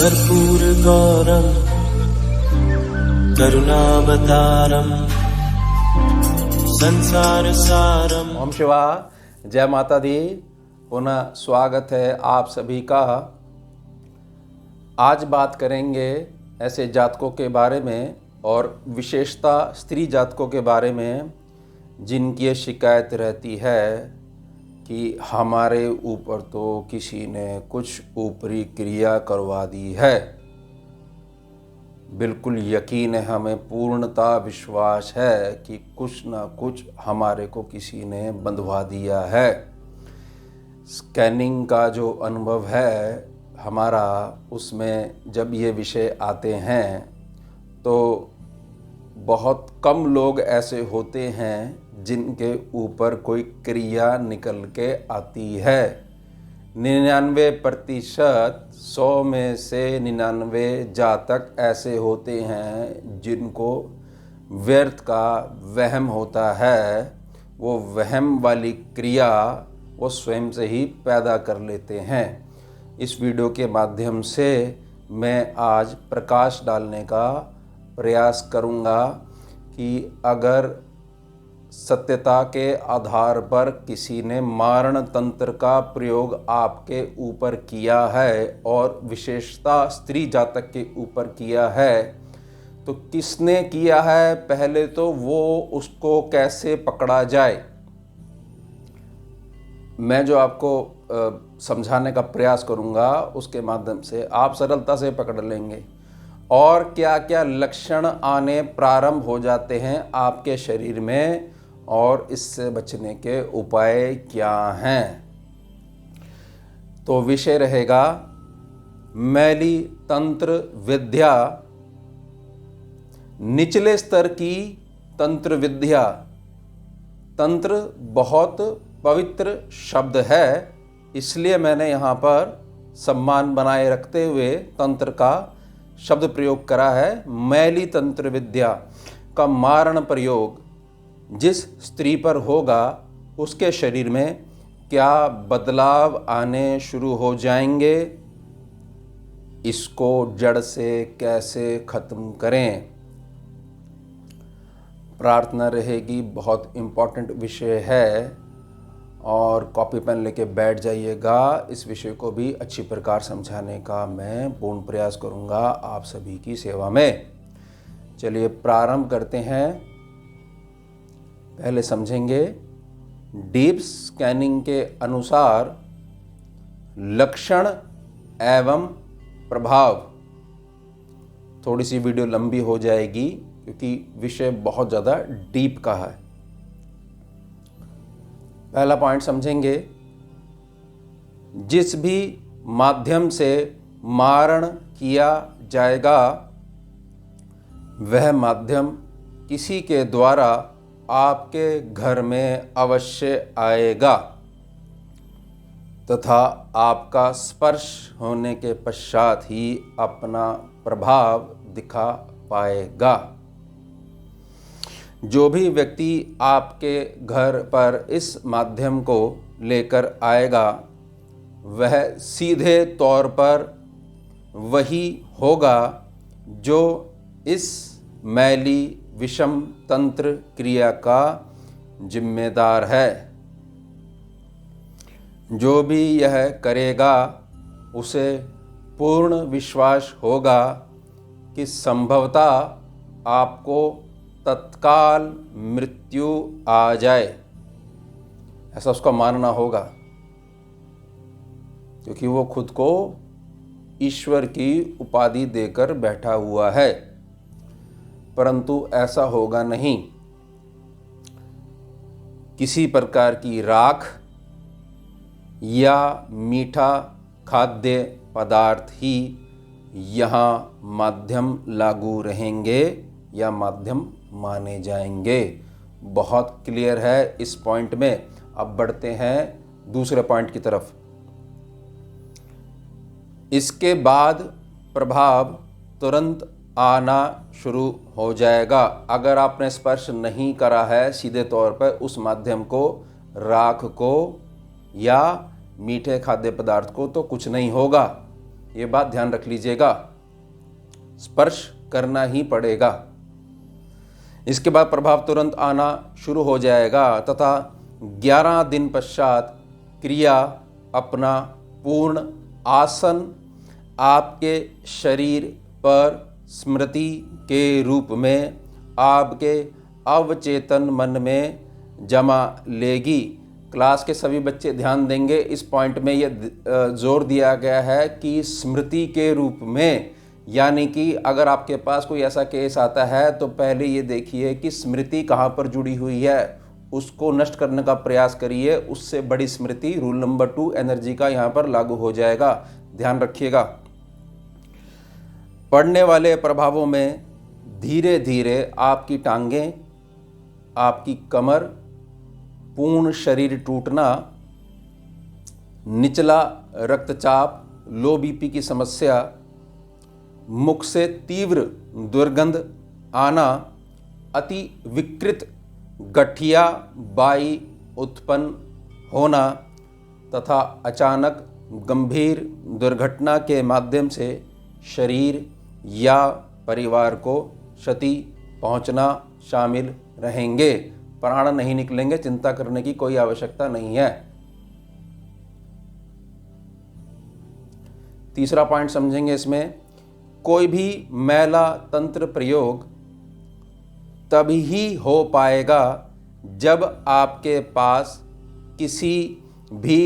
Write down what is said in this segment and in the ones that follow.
कर्पूरगौरं करुणावतारं संसारसारम्। ओम शिवाय। जय माता दी। पुनः स्वागत है आप सभी का। आज बात करेंगे ऐसे जातकों के बारे में और विशेषता स्त्री जातकों के बारे में जिनकी ये शिकायत रहती है कि हमारे ऊपर तो किसी ने कुछ ऊपरी क्रिया करवा दी है। बिल्कुल यकीन है, हमें पूर्णता विश्वास है कि कुछ ना कुछ हमारे को किसी ने बंधवा दिया है। स्कैनिंग का जो अनुभव है हमारा, उसमें जब ये विषय आते हैं तो बहुत कम लोग ऐसे होते हैं जिनके ऊपर कोई क्रिया निकल के आती है। 99% 100 में से 99 जातक ऐसे होते हैं जिनको व्यर्थ का वहम होता है। वो वहम वाली क्रिया वो स्वयं से ही पैदा कर लेते हैं। इस वीडियो के माध्यम से मैं आज प्रकाश डालने का प्रयास करूंगा कि अगर सत्यता के आधार पर किसी ने मारण तंत्र का प्रयोग आपके ऊपर किया है और विशेषता स्त्री जातक के ऊपर किया है, तो किसने किया है, पहले तो वो उसको कैसे पकड़ा जाए, मैं जो आपको समझाने का प्रयास करूंगा उसके माध्यम से आप सरलता से पकड़ लेंगे। और क्या क्या लक्षण आने प्रारंभ हो जाते हैं आपके शरीर में और इससे बचने के उपाय क्या हैं। तो विषय रहेगा मैली तंत्र विद्या, निचले स्तर की तंत्र विद्या। तंत्र बहुत पवित्र शब्द है, इसलिए मैंने यहाँ पर सम्मान बनाए रखते हुए तंत्र का शब्द प्रयोग करा है। मैली तंत्र विद्या का मारण प्रयोग जिस स्त्री पर होगा उसके शरीर में क्या बदलाव आने शुरू हो जाएंगे, इसको जड़ से कैसे खत्म करें। प्रार्थना रहेगी, बहुत इम्पोर्टेंट विषय है और कॉपी पेन लेके बैठ जाइएगा। इस विषय को भी अच्छी प्रकार समझाने का मैं पूर्ण प्रयास करूंगा आप सभी की सेवा में। चलिए प्रारंभ करते हैं। पहले समझेंगे डीप स्कैनिंग के अनुसार लक्षण एवं प्रभाव। थोड़ी सी वीडियो लंबी हो जाएगी क्योंकि विषय बहुत ज़्यादा डीप का है। पहला पॉइंट समझेंगे, जिस भी माध्यम से मारण किया जाएगा वह माध्यम किसी के द्वारा आपके घर में अवश्य आएगा तथा आपका स्पर्श होने के पश्चात ही अपना प्रभाव दिखा पाएगा। जो भी व्यक्ति आपके घर पर इस माध्यम को लेकर आएगा वह सीधे तौर पर वही होगा जो इस मैली विषम तंत्र क्रिया का जिम्मेदार है। जो भी यह करेगा उसे पूर्ण विश्वास होगा कि संभवतः आपको तत्काल मृत्यु आ जाए, ऐसा उसका मानना होगा, क्योंकि वो खुद को ईश्वर की उपाधि देकर बैठा हुआ है। परंतु ऐसा होगा नहीं। किसी प्रकार की राख या मीठा खाद्य पदार्थ ही यहाँ माध्यम लागू रहेंगे या माध्यम माने जाएंगे। बहुत क्लियर है इस पॉइंट में। अब बढ़ते हैं दूसरे पॉइंट की तरफ। इसके बाद प्रभाव तुरंत आना शुरू हो जाएगा। अगर आपने स्पर्श नहीं करा है सीधे तौर पर उस माध्यम को, राख को या मीठे खाद्य पदार्थ को, तो कुछ नहीं होगा। ये बात ध्यान रख लीजिएगा, स्पर्श करना ही पड़ेगा। इसके बाद प्रभाव तुरंत आना शुरू हो जाएगा तथा 11 दिन पश्चात क्रिया अपना पूर्ण आसन आपके शरीर पर स्मृति के रूप में आपके अवचेतन मन में जमा लेगी। क्लास के सभी बच्चे ध्यान देंगे, इस पॉइंट में ये जोर दिया गया है कि स्मृति के रूप में, यानी कि अगर आपके पास कोई ऐसा केस आता है तो पहले ये देखिए कि स्मृति कहाँ पर जुड़ी हुई है, उसको नष्ट करने का प्रयास करिए। उससे बड़ी स्मृति, रूल नंबर 2 एनर्जी का यहाँ पर लागू हो जाएगा, ध्यान रखिएगा। पड़ने वाले प्रभावों में धीरे धीरे आपकी टांगें, आपकी कमर, पूर्ण शरीर टूटना, निचला रक्तचाप, लो बीपी की समस्या, मुख से तीव्र दुर्गंध आना, अति विकृत गठिया बाई उत्पन्न होना तथा अचानक गंभीर दुर्घटना के माध्यम से शरीर या परिवार को क्षति पहुंचना शामिल रहेंगे। प्राण नहीं निकलेंगे, चिंता करने की कोई आवश्यकता नहीं है। तीसरा पॉइंट समझेंगे इसमें, कोई भी मैला तंत्र प्रयोग तभी ही हो पाएगा जब आपके पास किसी भी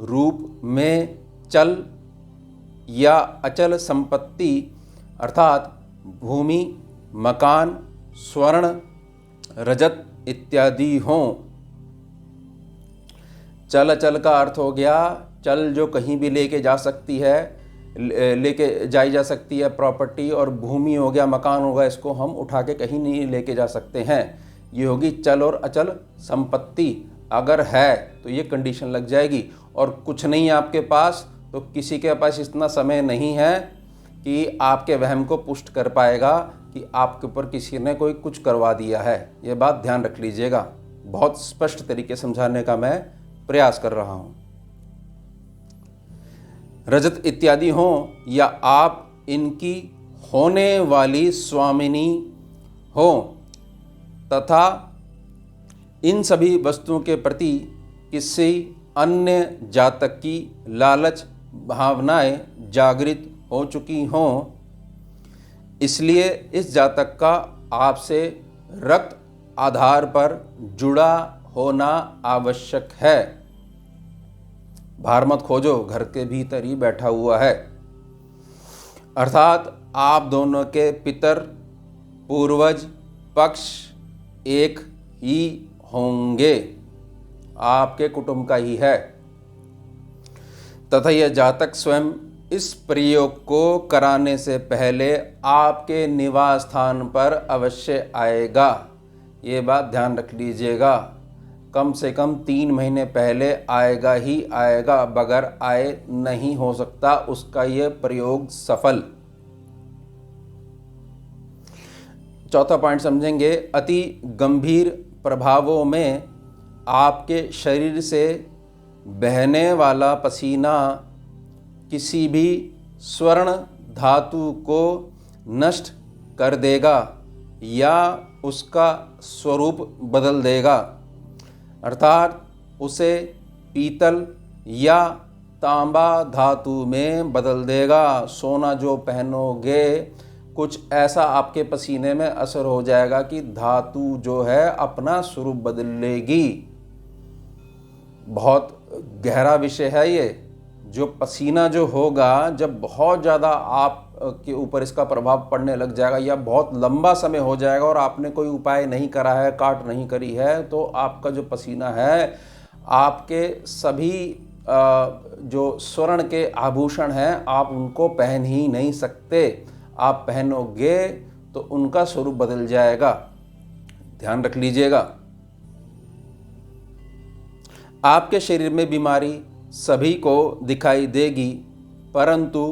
रूप में चल या अचल संपत्ति अर्थात भूमि, मकान, स्वर्ण, रजत इत्यादि हों। चल अचल का अर्थ हो गया चल जो कहीं भी लेके जा सकती है, लेके जाई जा सकती है प्रॉपर्टी, और भूमि हो गया, मकान होगा, इसको हम उठा के कहीं नहीं लेके जा सकते हैं। ये होगी चल और अचल संपत्ति। अगर है तो ये कंडीशन लग जाएगी, और कुछ नहीं है आपके पास तो किसी के पास इतना समय नहीं है कि आपके वहम को पुष्ट कर पाएगा कि आपके ऊपर किसी ने कोई कुछ करवा दिया है। ये बात ध्यान रख लीजिएगा, बहुत स्पष्ट तरीके समझाने का मैं प्रयास कर रहा हूँ। रजत इत्यादि हों या आप इनकी होने वाली स्वामिनी हो तथा इन सभी वस्तुओं के प्रति किसी अन्य जातक की लालच भावनाएं जागृत हो चुकी हों, इसलिए इस जातक का आपसे रक्त आधार पर जुड़ा होना आवश्यक है। बाहर मत खोजो, घर के भीतर ही बैठा हुआ है। अर्थात आप दोनों के पितर पूर्वज पक्ष एक ही होंगे, आपके कुटुंब का ही है, तथा यह जातक स्वयं इस प्रयोग को कराने से पहले आपके निवास स्थान पर अवश्य आएगा। ये बात ध्यान रख लीजिएगा, कम से कम 3 महीने पहले आएगा ही आएगा, बगैर आए नहीं हो सकता उसका ये प्रयोग सफल। चौथा पॉइंट समझेंगे, अति गंभीर प्रभावों में आपके शरीर से बहने वाला पसीना किसी भी स्वर्ण धातु को नष्ट कर देगा या उसका स्वरूप बदल देगा, अर्थात उसे पीतल या तांबा धातु में बदल देगा। सोना जो पहनोगे कुछ ऐसा आपके पसीने में असर हो जाएगा कि धातु जो है अपना स्वरूप बदल लेगी। बहुत गहरा विषय है ये। जो पसीना जो होगा, जब बहुत ज़्यादा आप के ऊपर इसका प्रभाव पड़ने लग जाएगा या बहुत लंबा समय हो जाएगा और आपने कोई उपाय नहीं करा है, काट नहीं करी है, तो आपका जो पसीना है, आपके सभी जो स्वर्ण के आभूषण हैं आप उनको पहन ही नहीं सकते। आप पहनोगे तो उनका स्वरूप बदल जाएगा, ध्यान रख लीजिएगा। आपके शरीर में बीमारी सभी को दिखाई देगी, परंतु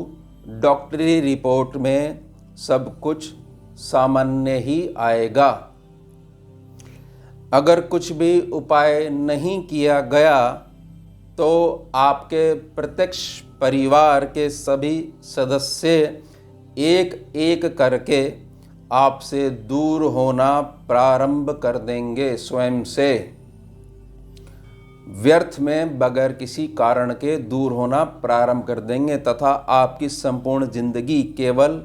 डॉक्टरी रिपोर्ट में सब कुछ सामान्य ही आएगा। अगर कुछ भी उपाय नहीं किया गया तो आपके प्रत्यक्ष परिवार के सभी सदस्य एक एक करके आपसे दूर होना प्रारंभ कर देंगे। स्वयं से व्यर्थ में बगैर किसी कारण के दूर होना प्रारंभ कर देंगे तथा आपकी संपूर्ण जिंदगी केवल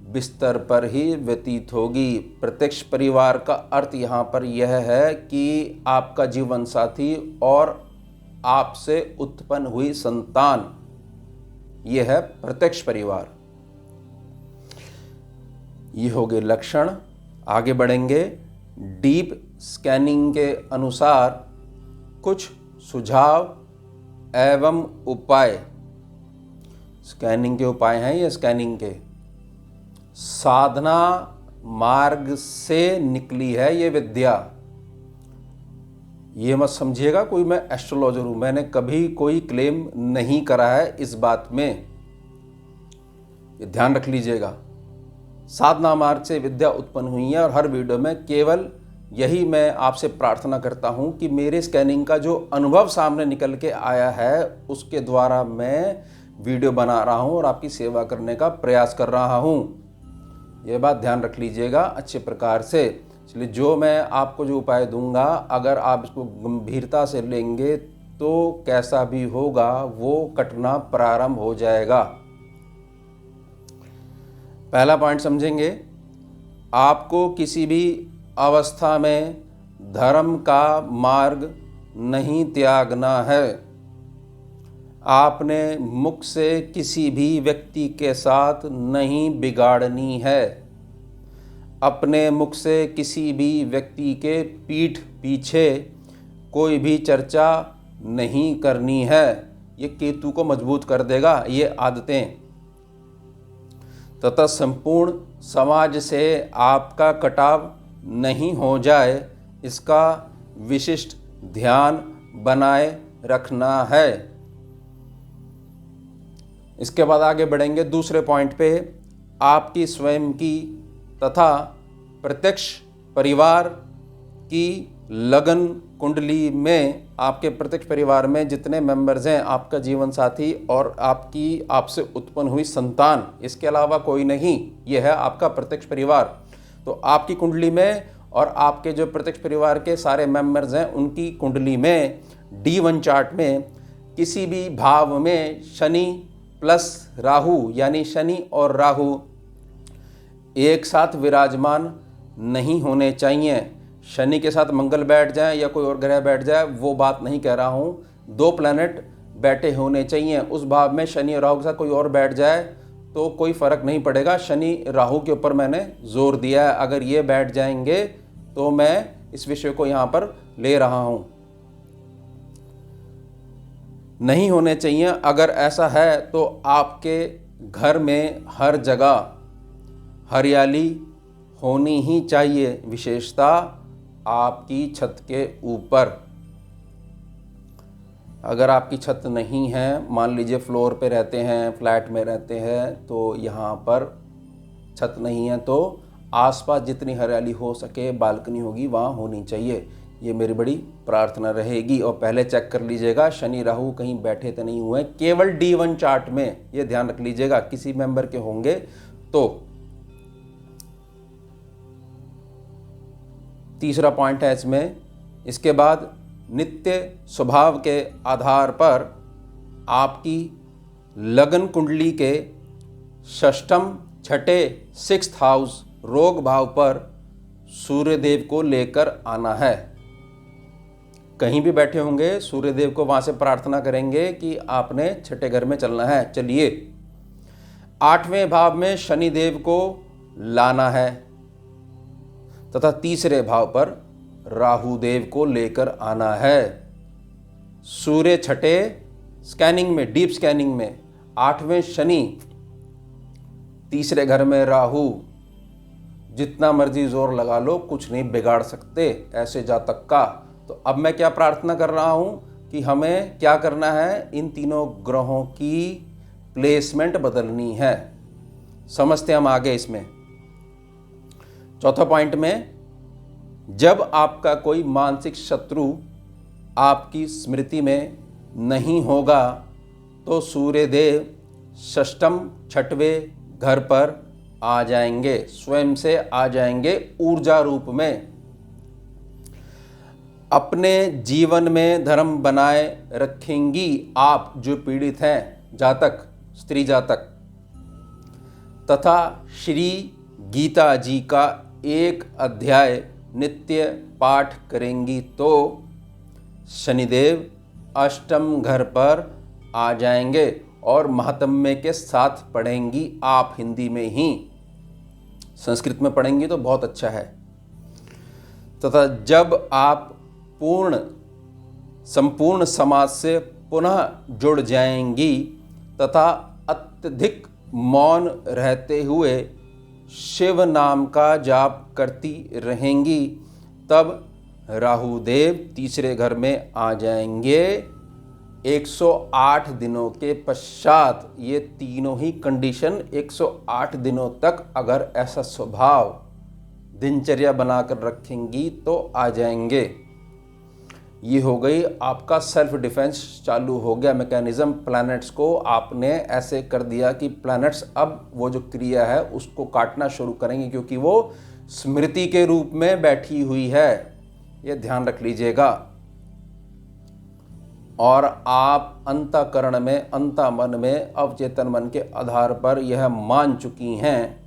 बिस्तर पर ही व्यतीत होगी। प्रत्यक्ष परिवार का अर्थ यहाँ पर यह है कि आपका जीवन साथी और आपसे उत्पन्न हुई संतान, यह है प्रत्यक्ष परिवार। ये हो गए लक्षण। आगे बढ़ेंगे। डीप स्कैनिंग के अनुसार कुछ सुझाव एवं उपाय। स्कैनिंग के उपाय हैं ये स्कैनिंग के। साधना मार्ग से निकली है ये विद्या। ये मत समझिएगा कोई मैं एस्ट्रोलॉजर हूं, मैंने कभी कोई क्लेम नहीं करा है इस बात में, ये ध्यान रख लीजिएगा। साधना मार्ग से विद्या उत्पन्न हुई है और हर वीडियो में केवल यही मैं आपसे प्रार्थना करता हूं कि मेरे स्कैनिंग का जो अनुभव सामने निकल के आया है उसके द्वारा मैं वीडियो बना रहा हूं और आपकी सेवा करने का प्रयास कर रहा हूं। यह बात ध्यान रख लीजिएगा अच्छे प्रकार से। इसलिए जो मैं आपको जो उपाय दूंगा, अगर आप इसको गंभीरता से लेंगे तो कैसा भी होगा वो कटना प्रारंभ हो जाएगा। पहला पॉइंट समझेंगे। आपको किसी भी अवस्था में धर्म का मार्ग नहीं त्यागना है। आपने मुख से किसी भी व्यक्ति के साथ नहीं बिगाड़नी है। अपने मुख से किसी भी व्यक्ति के पीठ पीछे कोई भी चर्चा नहीं करनी है। ये केतु को मजबूत कर देगा ये आदतें। तथा संपूर्ण समाज से आपका कटाव नहीं हो जाए, इसका विशिष्ट ध्यान बनाए रखना है। इसके बाद आगे बढ़ेंगे दूसरे पॉइंट पे। आपकी स्वयं की तथा प्रत्यक्ष परिवार की लगन कुंडली में, आपके प्रत्यक्ष परिवार में जितने मेंबर्स हैं, आपका जीवन साथी और आपकी आपसे उत्पन्न हुई संतान, इसके अलावा कोई नहीं, यह है आपका प्रत्यक्ष परिवार। तो आपकी कुंडली में और आपके जो प्रत्यक्ष परिवार के सारे मेंबर्स हैं उनकी कुंडली में D1 चार्ट में किसी भी भाव में शनि प्लस राहु यानी शनि और राहु एक साथ विराजमान नहीं होने चाहिए। शनि के साथ मंगल बैठ जाए या कोई और ग्रह बैठ जाए वो बात नहीं कह रहा हूँ। दो प्लैनेट बैठे होने चाहिए। उस भाव में शनि और राहु के साथ कोई और बैठ जाए तो कोई फर्क नहीं पड़ेगा। शनि राहु के ऊपर मैंने जोर दिया है। अगर ये बैठ जाएंगे तो मैं इस विषय को यहाँ पर ले रहा हूँ। नहीं होने चाहिए। अगर ऐसा है तो आपके घर में हर जगह हरियाली होनी ही चाहिए, विशेषता आपकी छत के ऊपर। अगर आपकी छत नहीं है, मान लीजिए फ्लोर पे रहते हैं, फ्लैट में रहते हैं, तो यहाँ पर छत नहीं है तो आसपास जितनी हरियाली हो सके, बालकनी होगी वहाँ होनी चाहिए। ये मेरी बड़ी प्रार्थना रहेगी। और पहले चेक कर लीजिएगा शनि राहु कहीं बैठे तो नहीं हुए, केवल D1 चार्ट में, ये ध्यान रख लीजिएगा। किसी मेंबर के होंगे तो। तीसरा पॉइंट है इसमें। इसके बाद नित्य स्वभाव के आधार पर आपकी लगन कुंडली के षष्ठम छठे 6th हाउस रोग भाव पर सूर्यदेव को लेकर आना है। कहीं भी बैठे होंगे सूर्यदेव को वहां से प्रार्थना करेंगे कि आपने छठे घर में चलना है। चलिए, 8वें भाव में शनिदेव को लाना है तथा तीसरे भाव पर राहु देव को लेकर आना है। सूर्य छठे स्कैनिंग में, डीप स्कैनिंग में 8वें शनि, तीसरे घर में राहु। जितना मर्जी जोर लगा लो कुछ नहीं बिगाड़ सकते ऐसे जातक का। तो अब मैं क्या प्रार्थना कर रहा हूं कि हमें क्या करना है, इन तीनों ग्रहों की प्लेसमेंट बदलनी है। समझते हम आगे इसमें। चौथा पॉइंट में, जब आपका कोई मानसिक शत्रु आपकी स्मृति में नहीं होगा तो सूर्यदेव षष्ठम छठवें घर पर आ जाएंगे, स्वयं से आ जाएंगे ऊर्जा रूप में। अपने जीवन में धर्म बनाए रखेंगी आप जो पीड़ित हैं, जातक, स्त्री जातक, तथा श्री गीता जी का एक अध्याय नित्य पाठ करेंगी तो शनिदेव अष्टम घर पर आ जाएंगे और महात्म्य के साथ पढ़ेंगी आप हिंदी में ही। संस्कृत में पढ़ेंगी तो बहुत अच्छा है। तथा जब आप संपूर्ण समाज से पुनः जुड़ जाएंगी तथा अत्यधिक मौन रहते हुए शिव नाम का जाप करती रहेंगी, तब राहुदेव तीसरे घर में आ जाएंगे 108 दिनों के पश्चात। ये तीनों ही कंडीशन 108 दिनों तक अगर ऐसा स्वभाव दिनचर्या बनाकर रखेंगी तो आ जाएंगे। ये हो गई आपका सेल्फ डिफेंस, चालू हो गया मैकेनिज्म। प्लैनेट्स को आपने ऐसे कर दिया कि प्लैनेट्स अब वो जो क्रिया है उसको काटना शुरू करेंगे, क्योंकि वो स्मृति के रूप में बैठी हुई है। ये ध्यान रख लीजिएगा। और आप अंतःकरण में, अंतःमन में, अवचेतन मन के आधार पर यह मान चुकी हैं,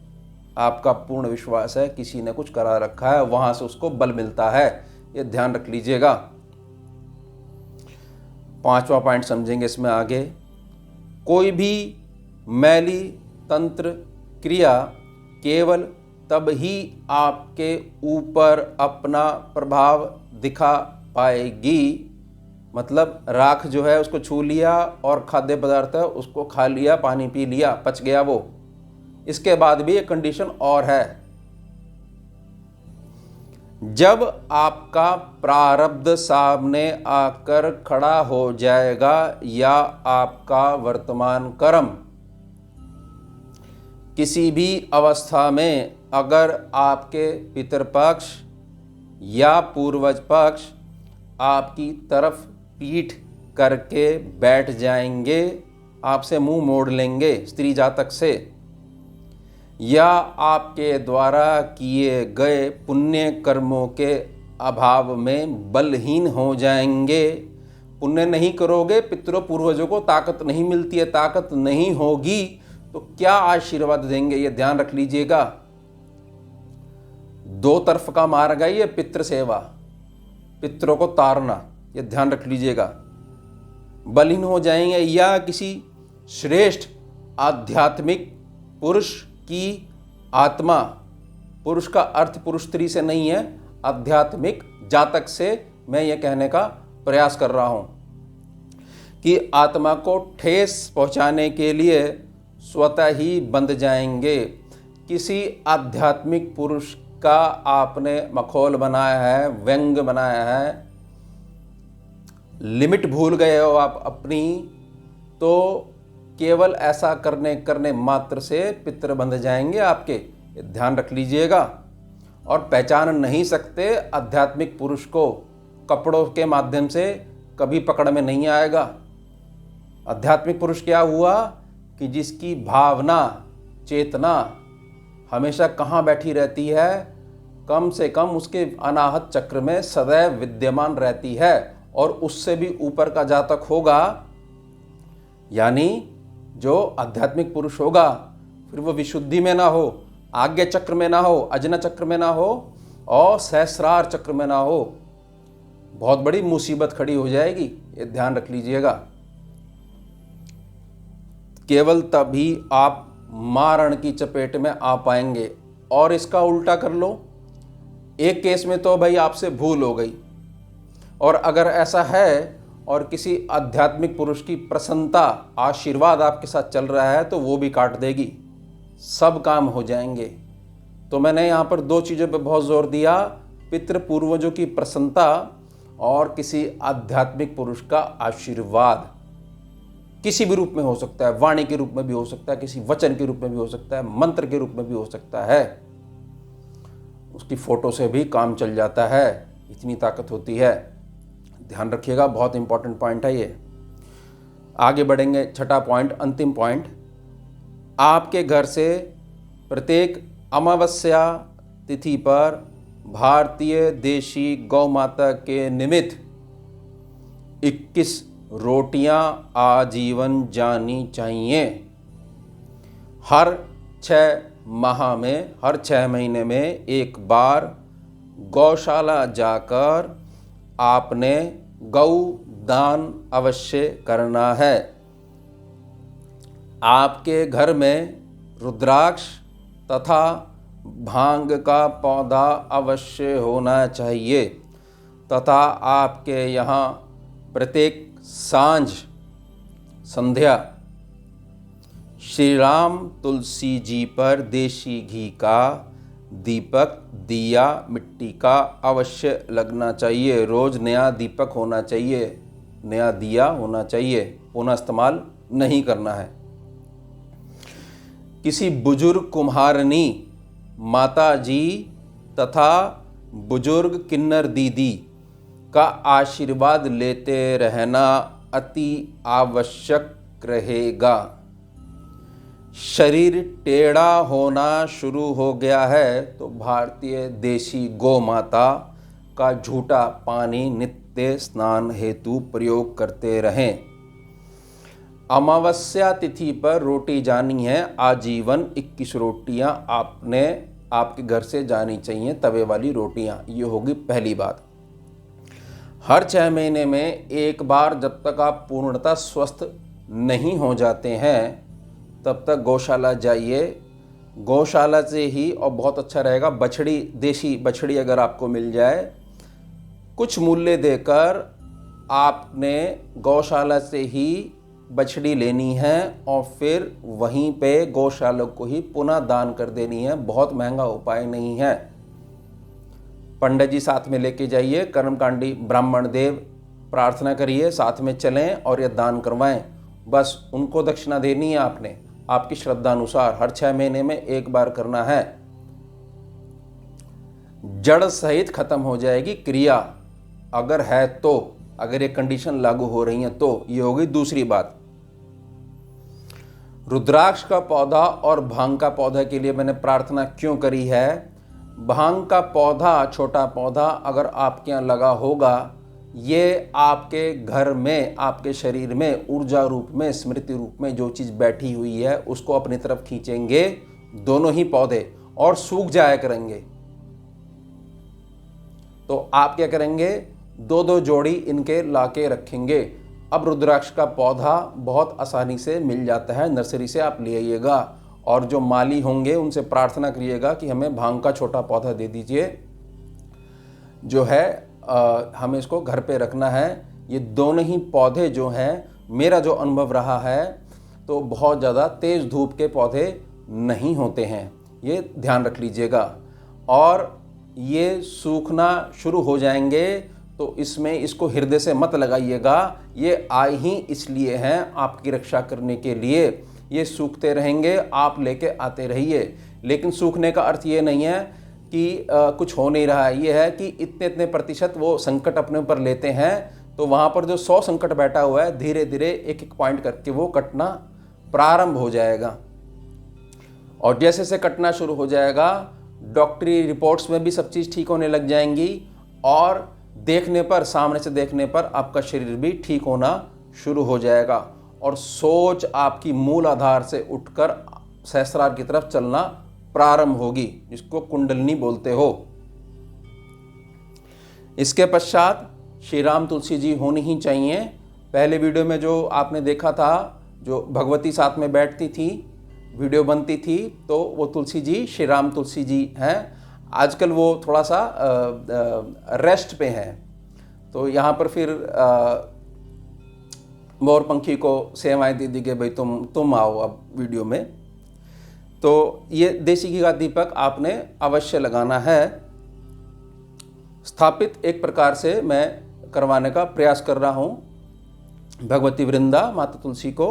आपका पूर्ण विश्वास है किसी ने कुछ करा रखा है, वहां से उसको बल मिलता है। ये ध्यान रख लीजिएगा। 5वां पॉइंट समझेंगे इसमें आगे। कोई भी मैली तंत्र क्रिया केवल तब ही आपके ऊपर अपना प्रभाव दिखा पाएगी, मतलब राख जो है उसको छू लिया और खाद्य पदार्थ है उसको खा लिया, पानी पी लिया, पच गया वो, इसके बाद भी एक कंडीशन और है। जब आपका प्रारब्ध सामने आकर खड़ा हो जाएगा या आपका वर्तमान कर्म किसी भी अवस्था में अगर आपके पितृपक्ष या पूर्वज पक्ष आपकी तरफ पीठ करके बैठ जाएंगे, आपसे मुंह मोड़ लेंगे स्त्री जातक से, या आपके द्वारा किए गए पुण्य कर्मों के अभाव में बलहीन हो जाएंगे। पुण्य नहीं करोगे, पितरों पूर्वजों को ताकत नहीं मिलती है, ताकत नहीं होगी तो क्या आशीर्वाद देंगे, ये ध्यान रख लीजिएगा। दो तरफ का मार्ग है ये पितृ सेवा, पितरों को तारना, ये ध्यान रख लीजिएगा। बलहीन हो जाएंगे या किसी श्रेष्ठ आध्यात्मिक पुरुष की आत्मा, पुरुष का अर्थ पुरुष स्त्री से नहीं है, आध्यात्मिक जातक से मैं ये कहने का प्रयास कर रहा हूं कि आत्मा को ठेस पहुंचाने के लिए स्वतः ही बंध जाएंगे। किसी आध्यात्मिक पुरुष का आपने मखौल बनाया है, व्यंग बनाया है, लिमिट भूल गए हो आप अपनी, तो केवल ऐसा करने मात्र से पितर बंध जाएंगे आपके, ध्यान रख लीजिएगा। और पहचान नहीं सकते आध्यात्मिक पुरुष को, कपड़ों के माध्यम से कभी पकड़ में नहीं आएगा। आध्यात्मिक पुरुष क्या हुआ कि जिसकी भावना, चेतना हमेशा कहाँ बैठी रहती है, कम से कम उसके अनाहत चक्र में सदैव विद्यमान रहती है, और उससे भी ऊपर का जातक होगा, यानी जो आध्यात्मिक पुरुष होगा, फिर वो विशुद्धि में ना हो, आज्ञा चक्र में ना हो, अजना चक्र में ना हो और सहस्रार चक्र में ना हो, बहुत बड़ी मुसीबत खड़ी हो जाएगी, ये ध्यान रख लीजिएगा। केवल तभी आप मारण की चपेट में आ पाएंगे। और इसका उल्टा कर लो, एक केस में तो भाई आपसे भूल हो गई, और अगर ऐसा है और किसी आध्यात्मिक पुरुष की प्रसन्नता, आशीर्वाद आपके साथ चल रहा है, तो वो भी काट देगी, सब काम हो जाएंगे। तो मैंने यहाँ पर दो चीज़ों पे बहुत जोर दिया, पितृ पूर्वजों की प्रसन्नता और किसी आध्यात्मिक पुरुष का आशीर्वाद। किसी भी रूप में हो सकता है, वाणी के रूप में भी हो सकता है, किसी वचन के रूप में भी हो सकता है, मंत्र के रूप में भी हो सकता है, उसकी फोटो से भी काम चल जाता है, इतनी ताकत होती है। ध्यान रखिएगा, बहुत इंपॉर्टेंट पॉइंट है ये। आगे बढ़ेंगे। छठा पॉइंट, अंतिम पॉइंट, आपके घर से प्रत्येक अमावस्या तिथि पर भारतीय देशी गौ माता के निमित्त 21 रोटियां आजीवन जानी चाहिए। हर 6 माह में, हर 6 महीने में एक बार गौशाला जाकर आपने गौ दान अवश्य करना है। आपके घर में रुद्राक्ष तथा भांग का पौधा अवश्य होना चाहिए तथा आपके यहाँ प्रत्येक सांझ संध्या श्री राम तुलसी जी पर देशी घी का दीपक, दिया मिट्टी का अवश्य लगना चाहिए। रोज़ नया दीपक होना चाहिए, नया दिया होना चाहिए, पुनः इस्तेमाल नहीं करना है। किसी बुजुर्ग कुम्हारनी माता जी तथा बुजुर्ग किन्नर दीदी का आशीर्वाद लेते रहना अति आवश्यक रहेगा। शरीर टेढ़ा होना शुरू हो गया है तो भारतीय देशी गौ माता का झूठा पानी नित्य स्नान हेतु प्रयोग करते रहें। अमावस्या तिथि पर रोटी जानी है आजीवन। 21 रोटियां आपके घर से जानी चाहिए, तवे वाली रोटियां। ये होगी पहली बात। हर 6 महीने में एक बार, जब तक आप पूर्णतः स्वस्थ नहीं हो जाते हैं तब तक गौशाला जाइए। गौशाला से ही, और बहुत अच्छा रहेगा बछड़ी, देशी बछड़ी अगर आपको मिल जाए, कुछ मूल्य देकर आपने गौशाला से ही बछड़ी लेनी है और फिर वहीं पे गौशाला को ही पुनः दान कर देनी है। बहुत महंगा उपाय नहीं है। पंडित जी साथ में लेके जाइए, कर्मकांडी ब्राह्मण देव प्रार्थना करिए, साथ में चलें और यह दान करवाएं। बस उनको दक्षिणा देनी है आपने, आपकी श्रद्धा अनुसार। हर 6 महीने में एक बार करना है। जड़ सहित खत्म हो जाएगी क्रिया, अगर है तो, अगर ये कंडीशन लागू हो रही है तो। ये होगी दूसरी बात। रुद्राक्ष का पौधा और भांग का पौधा के लिए मैंने प्रार्थना क्यों करी है? भांग का पौधा, छोटा पौधा अगर आपके यहाँ लगा होगा, ये आपके घर में, आपके शरीर में ऊर्जा रूप में, स्मृति रूप में जो चीज़ बैठी हुई है उसको अपनी तरफ खींचेंगे दोनों ही पौधे, और सूख जाया करेंगे। तो आप क्या करेंगे, 2-2 जोड़ी इनके लाके रखेंगे। अब रुद्राक्ष का पौधा बहुत आसानी से मिल जाता है, नर्सरी से आप ले आइएगा। और जो माली होंगे उनसे प्रार्थना करिएगा कि हमें भांग का छोटा पौधा दे दीजिए, जो है हमें इसको घर पे रखना है। ये दोनों ही पौधे जो हैं, मेरा जो अनुभव रहा है, तो बहुत ज़्यादा तेज़ धूप के पौधे नहीं होते हैं, ये ध्यान रख लीजिएगा। और ये सूखना शुरू हो जाएंगे तो इसमें, इसको हृदय से मत लगाइएगा। ये आए ही इसलिए हैं, आपकी रक्षा करने के लिए। ये सूखते रहेंगे, आप लेके आते रहिए। लेकिन सूखने का अर्थ ये नहीं है कि कुछ हो नहीं रहा है। ये है कि इतने प्रतिशत वो संकट अपने ऊपर लेते हैं, तो वहाँ पर जो 100 संकट बैठा हुआ है, धीरे धीरे एक पॉइंट करके वो कटना प्रारंभ हो जाएगा। और जैसे से कटना शुरू हो जाएगा, डॉक्टरी रिपोर्ट्स में भी सब चीज़ ठीक होने लग जाएंगी, और देखने पर, सामने से देखने पर आपका शरीर भी ठीक होना शुरू हो जाएगा, और सोच आपकी मूल आधार से उठकर सहस्रार की तरफ चलना प्रारंभ होगी, जिसको कुंडलिनी बोलते हो। इसके पश्चात श्री राम तुलसी जी होनी ही चाहिए। पहले वीडियो में जो आपने देखा था, जो भगवती साथ में बैठती थी, वीडियो बनती थी, तो वो तुलसी जी श्री राम तुलसी जी हैं। आजकल वो थोड़ा सा रेस्ट पे हैं, तो यहाँ पर फिर मोरपंखी को सेवाएं दे दी कि भाई तुम आओ अब वीडियो में। तो ये देसी घी का दीपक आपने अवश्य लगाना है। स्थापित एक प्रकार से मैं करवाने का प्रयास कर रहा हूँ भगवती वृंदा माता तुलसी को।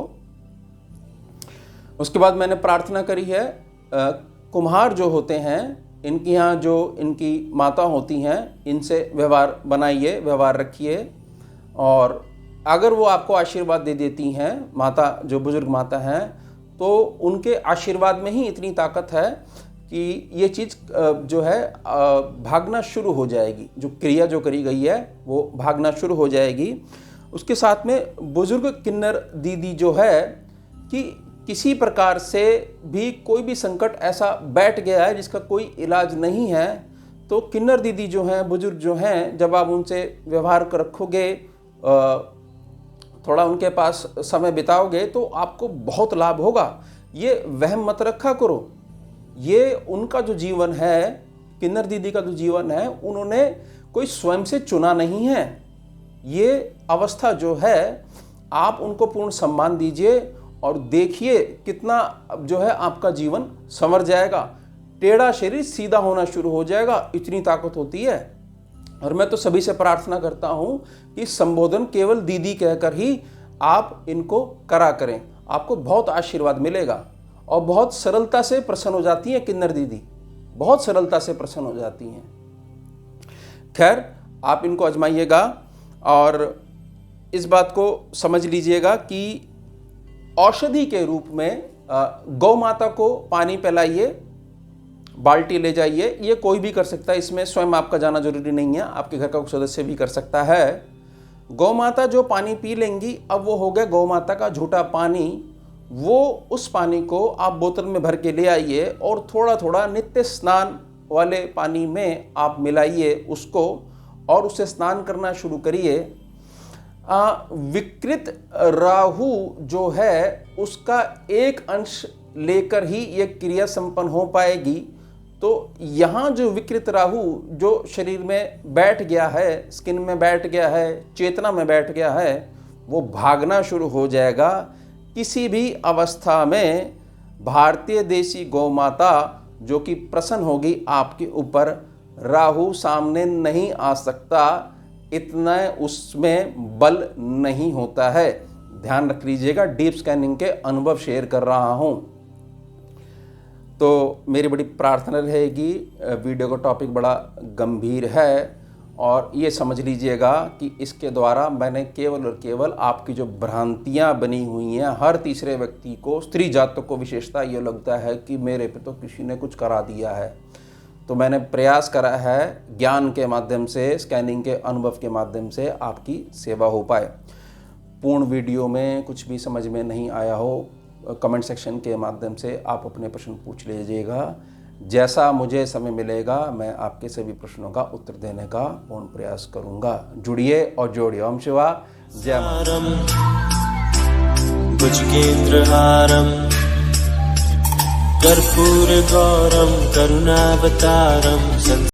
उसके बाद मैंने प्रार्थना करी है, कुम्हार जो होते हैं, इनके यहाँ जो इनकी माता होती हैं, इनसे व्यवहार बनाइए, व्यवहार रखिए, और अगर वो आपको आशीर्वाद दे देती हैं, माता जो बुजुर्ग माता हैं, तो उनके आशीर्वाद में ही इतनी ताकत है कि ये चीज़ जो है भागना शुरू हो जाएगी। जो क्रिया जो करी गई है वो भागना शुरू हो जाएगी। उसके साथ में बुजुर्ग किन्नर दीदी जो है कि किसी प्रकार से भी कोई भी संकट ऐसा बैठ गया है जिसका कोई इलाज नहीं है, तो किन्नर दीदी जो हैं, बुजुर्ग जो हैं, जब आप उनसे व्यवहार कर रखोगे, थोड़ा उनके पास समय बिताओगे, तो आपको बहुत लाभ होगा। ये वहम मत रखा करो। ये उनका जो जीवन है, किन्नर दीदी का जो जीवन है, उन्होंने कोई स्वयं से चुना नहीं है। ये अवस्था जो है, आप उनको पूर्ण सम्मान दीजिए और देखिए कितना जो है आपका जीवन संवर जाएगा। टेढ़ा शरीर सीधा होना शुरू हो जाएगा, इतनी ताकत होती है। और मैं तो सभी से प्रार्थना करता हूँ कि संबोधन केवल दीदी कहकर ही आप इनको करा करें, आपको बहुत आशीर्वाद मिलेगा। और बहुत सरलता से प्रसन्न हो जाती हैं किन्नर दीदी, बहुत सरलता से प्रसन्न हो जाती हैं। खैर, आप इनको आजमाइएगा और इस बात को समझ लीजिएगा कि औषधि के रूप में गौ माता को पानी पिलाइए, बाल्टी ले जाइए। ये कोई भी कर सकता है, इसमें स्वयं आपका जाना जरूरी नहीं है, आपके घर का कोई सदस्य भी कर सकता है। गौ माता जो पानी पी लेंगी, अब वो हो गया गौ माता का झूठा पानी। वो उस पानी को आप बोतल में भर के ले आइए और थोड़ा थोड़ा नित्य स्नान वाले पानी में आप मिलाइए उसको और उससे स्नान करना शुरू करिए। विकृत राहु जो है उसका एक अंश लेकर ही ये क्रिया संपन्न हो पाएगी। तो यहाँ जो विकृत राहु जो शरीर में बैठ गया है, स्किन में बैठ गया है, चेतना में बैठ गया है, वो भागना शुरू हो जाएगा। किसी भी अवस्था में भारतीय देसी गौ माता जो कि प्रसन्न होगी आपके ऊपर, राहु सामने नहीं आ सकता, इतना उसमें बल नहीं होता है। ध्यान रख लीजिएगा, डीप स्कैनिंग के अनुभव शेयर कर रहा हूं। तो मेरी बड़ी प्रार्थना रहेगी, वीडियो का टॉपिक बड़ा गंभीर है और ये समझ लीजिएगा कि इसके द्वारा मैंने केवल और केवल आपकी जो भ्रांतियां बनी हुई हैं, हर तीसरे व्यक्ति को, स्त्री जातक को विशेषता ये लगता है कि मेरे पे तो किसी ने कुछ करा दिया है। तो मैंने प्रयास करा है ज्ञान के माध्यम से, स्कैनिंग के अनुभव के माध्यम से आपकी सेवा हो पाए। पूर्ण वीडियो में कुछ भी समझ में नहीं आया हो, कमेंट सेक्शन के माध्यम से आप अपने प्रश्न पूछ लीजिएगा। जैसा मुझे समय मिलेगा मैं आपके सभी प्रश्नों का उत्तर देने का पूर्ण प्रयास करूंगा। जुड़िए और जोड़िए। ओम शिवा जय माता। भुजगेन्द्रहारं कर्पूरगौरं करुणावतारं